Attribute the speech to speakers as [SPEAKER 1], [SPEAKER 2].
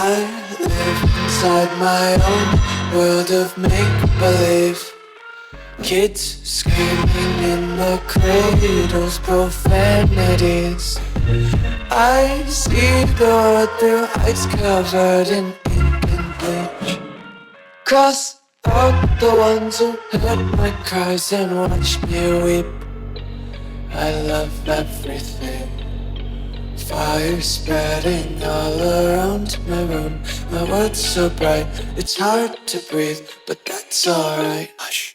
[SPEAKER 1] I live inside my own world of make-believe. Kids screaming in the cradles, profanities. I see the world through ice covered in ink and bleach. Cross out the ones who heard my cries and watched me weep. I love everything. Fire spreading all around my room. My world's so bright, it's hard to breathe, but that's alright. Hush.